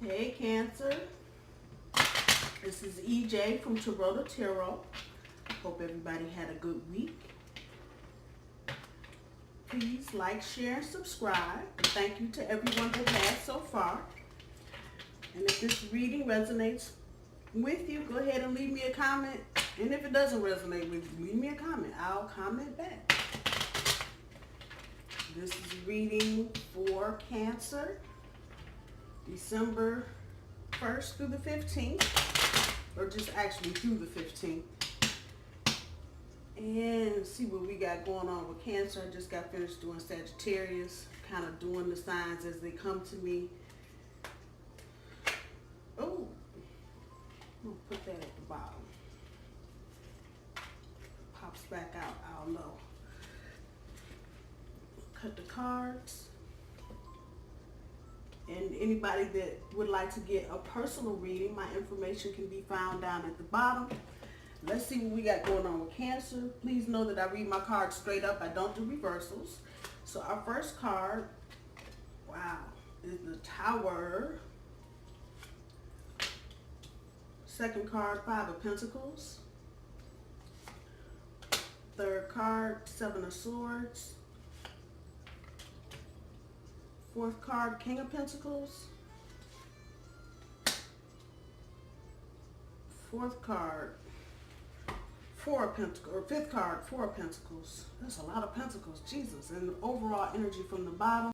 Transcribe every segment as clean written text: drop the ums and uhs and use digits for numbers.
Hey Cancer, this is EJ from Taurota Tarot. Hope everybody had a good week. Please like, share, and subscribe. Thank you to everyone who has so far. And if this reading resonates with you, go ahead and leave me a comment. And if it doesn't resonate with you, leave me a comment. I'll comment back. This is reading for Cancer, December 1st through the 15th, or just actually through the 15th. And see what we got going on with Cancer. I just got finished doing Sagittarius, kind of doing the signs as they come to me. Oh, I'm going to put that at the bottom. Pops back out, I don't know. Cut the cards. And anybody that would like to get a personal reading, my information can be found down at the bottom. Let's see what we got going on with Cancer. Please know that I read my cards straight up. I don't do reversals. So our first card, wow, is the Tower. Second card, Five of Pentacles. Third card, Seven of Swords. Fourth card, King of Pentacles. Fourth card, Four of Pentacles, or fifth card, Four of Pentacles. That's a lot of Pentacles, Jesus. And the overall energy from the bottom,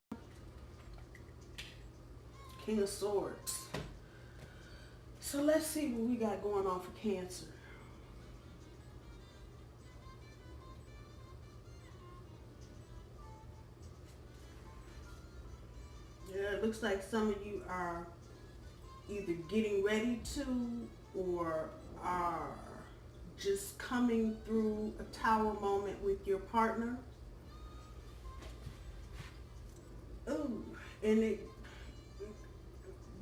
King of Swords. So let's see what we got going on for Cancer. Yeah, it looks like some of you are either getting ready to or are just coming through a Tower moment with your partner. Ooh, and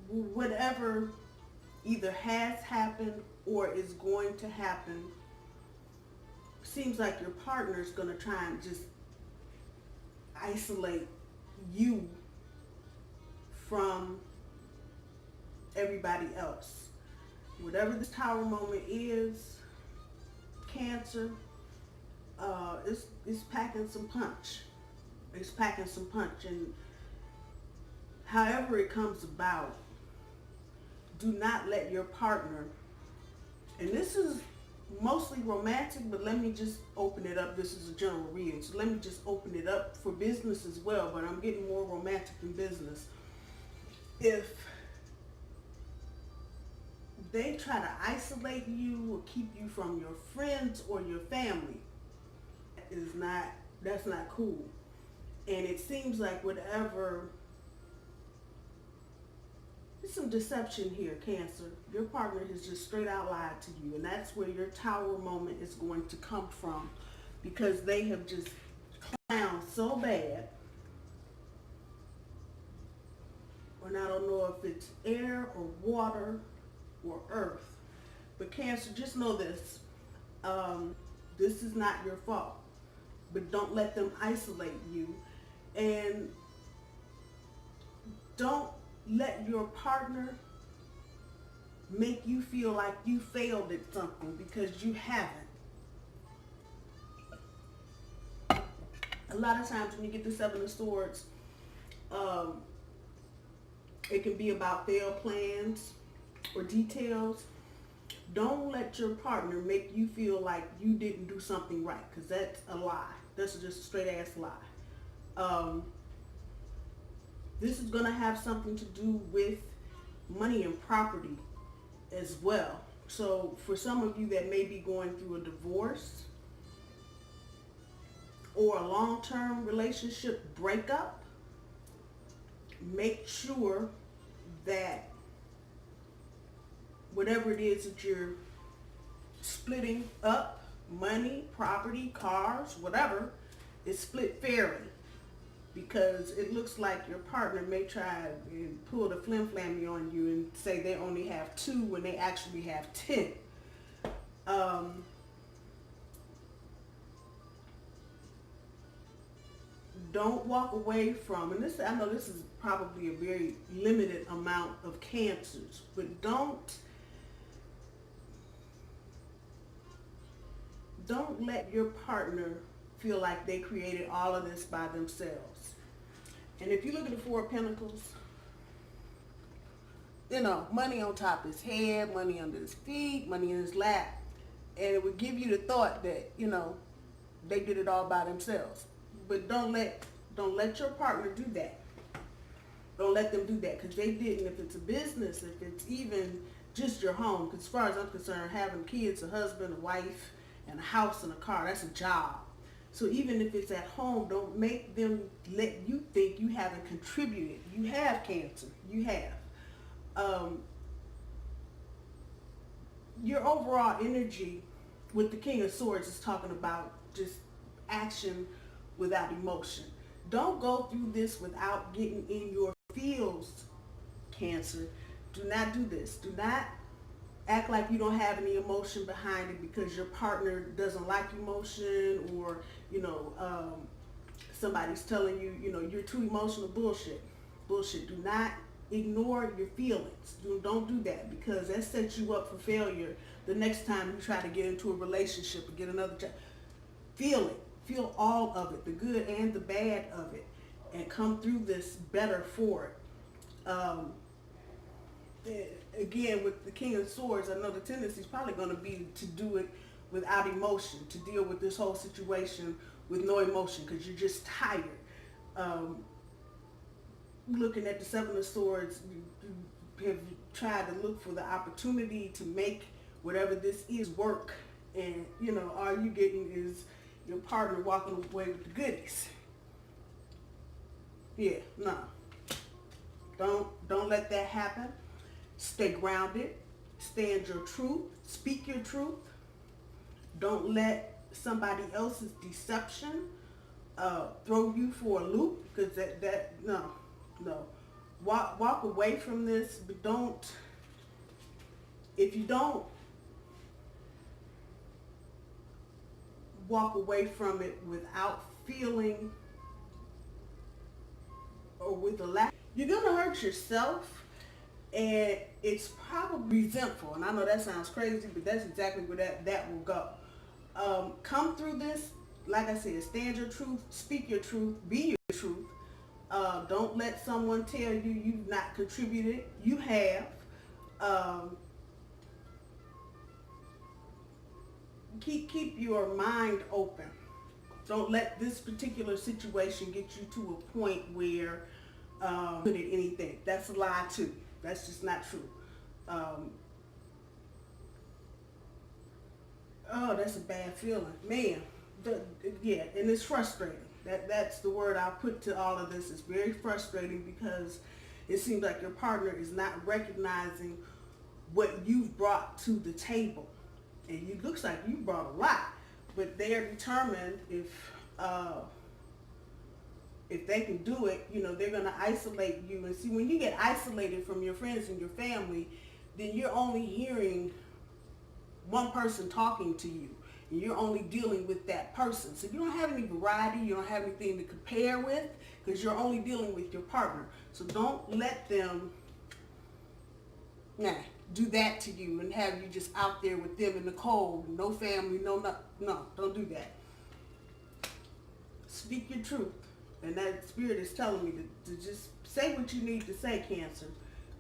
whatever either has happened or is going to happen, seems like your partner is going to try and just isolate you from everybody else. Whatever this Tower moment is, Cancer, it's packing some punch. It's packing some punch, and however it comes about, do not let your partner, and this is mostly romantic, but let me just open it up. This is a general reading, so let me just open it up for business as well, but I'm getting more romantic than business. If they try to isolate you or keep you from your friends or your family, that's not cool. And it seems like whatever, there's some deception here, Cancer. Your partner has just straight out lied to you, and that's where your Tower moment is going to come from, because they have just clowned so bad. And I don't know if it's air or water or earth, but Cancer, just know this. This is not your fault, but don't let them isolate you, and don't let your partner make you feel like you failed at something, because you haven't. A lot of times when you get the Seven of Swords, it can be about failed plans or details. Don't let your partner make you feel like you didn't do something right, because that's a lie. That's just a straight ass lie. This is going to have something to do with money and property as well. So for some of you that may be going through a divorce or a long-term relationship breakup, make sure that whatever it is that you're splitting up, money, property, cars, whatever, is split fairly. Because it looks like your partner may try and pull the flim-flammy on you and say they only have 2 when they actually have 10. Don't walk away from, and this, I know this is probably a very limited amount of Cancers, but don't let your partner feel like they created all of this by themselves. And if you look at the Four of Pentacles, you know, money on top of his head, money under his feet, money in his lap. And it would give you the thought that, you know, they did it all by themselves. But don't let your partner do that. Don't let them do that, because they didn't. If it's a business, if it's even just your home, because as far as I'm concerned, having kids, a husband, a wife, and a house and a car, that's a job. So even if it's at home, don't make them let you think you haven't contributed. You have, Cancer. You have. Your overall energy with the King of Swords is talking about just action without emotion. Don't go through this without getting in your feels, Cancer. Do not do this. Do not act like you don't have any emotion behind it because your partner doesn't like emotion, or, you know, somebody's telling you, you know, you're too emotional. Bullshit. Bullshit. Do not ignore your feelings. Don't do that, because that sets you up for failure the next time you try to get into a relationship or get another job. Feel it. Feel all of it, the good and the bad of it, and come through this better for it. Again, with the King of Swords, I know the tendency is probably going to be to do it without emotion, to deal with this whole situation with no emotion, because you're just tired. Looking at the Seven of Swords, you have tried to look for the opportunity to make whatever this is work, and, you know, all you getting is your partner walking away with the goodies. Yeah, no. Don't let that happen. Stay grounded. Stand your truth. Speak your truth. Don't let somebody else's deception throw you for a loop, because no. Walk away from this, but don't. If you don't walk away from it without feeling, or with a lack, you're gonna hurt yourself, and it's probably resentful. And I know that sounds crazy, but that's exactly where that will go. Come through this, like I said, stand your truth, speak your truth, be your truth. Don't let someone tell you you've not contributed. You have. Keep your mind open. Don't let this particular situation get you to a point where good at anything. That's a lie too. That's just not true. Oh, that's a bad feeling, man. Yeah, and it's frustrating. That's the word I'll put to all of this. It's very frustrating, because it seems like your partner is not recognizing what you've brought to the table. And it looks like you brought a lot, but they are determined if they can do it, you know, they're going to isolate you. And see, when you get isolated from your friends and your family, then you're only hearing one person talking to you, and you're only dealing with that person. So you don't have any variety, you don't have anything to compare with, because you're only dealing with your partner. So don't let them do that to you and have you just out there with them in the cold, no family, no, don't do that. Speak your truth. And that spirit is telling me to just say what you need to say, Cancer.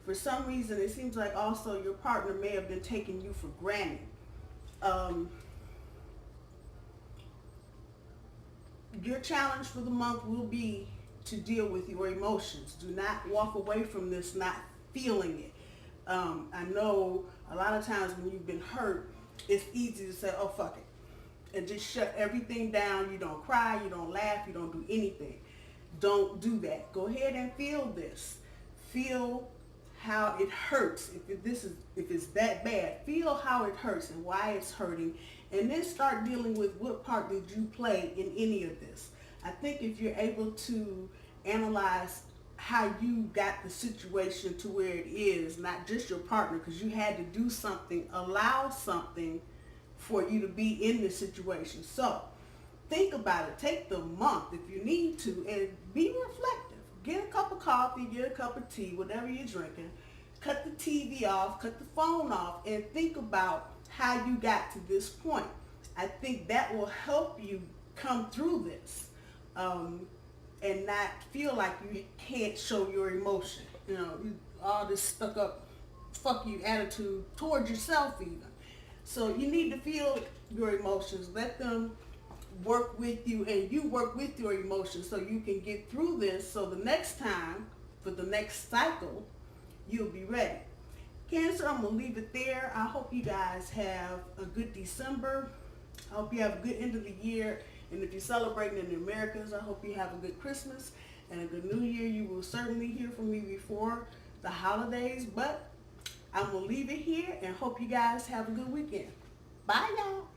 For some reason, it seems like also your partner may have been taking you for granted. Your challenge for the month will be to deal with your emotions. Do not walk away from this not feeling it. I know a lot of times when you've been hurt, it's easy to say, oh, fuck it, and just shut everything down. You don't cry, you don't laugh, you don't do anything. Don't do that. Go ahead and feel this. Feel how it hurts. If it's that bad, feel how it hurts and why it's hurting, and then start dealing with what part did you play in any of this. I think if you're able to analyze how you got the situation to where it is, not just your partner, because you had to do something, allow something for you to be in this situation. So think about it. Take the month if you need to and be reflective. Get a cup of coffee, get a cup of tea, whatever you're drinking. Cut the TV off, cut the phone off, and think about how you got to this point. I think that will help you come through this and not feel like you can't show your emotion. You know, all this stuck up, fuck you attitude towards yourself even. So you need to feel your emotions. Let them work with you and you work with your emotions so you can get through this so the next time, for the next cycle, you'll be ready. Cancer, I'm going to leave it there. I hope you guys have a good December. I hope you have a good end of the year. And if you're celebrating in the Americas, I hope you have a good Christmas and a good New Year. You will certainly hear from me before the holidays. But I'm going to leave it here and hope you guys have a good weekend. Bye, y'all.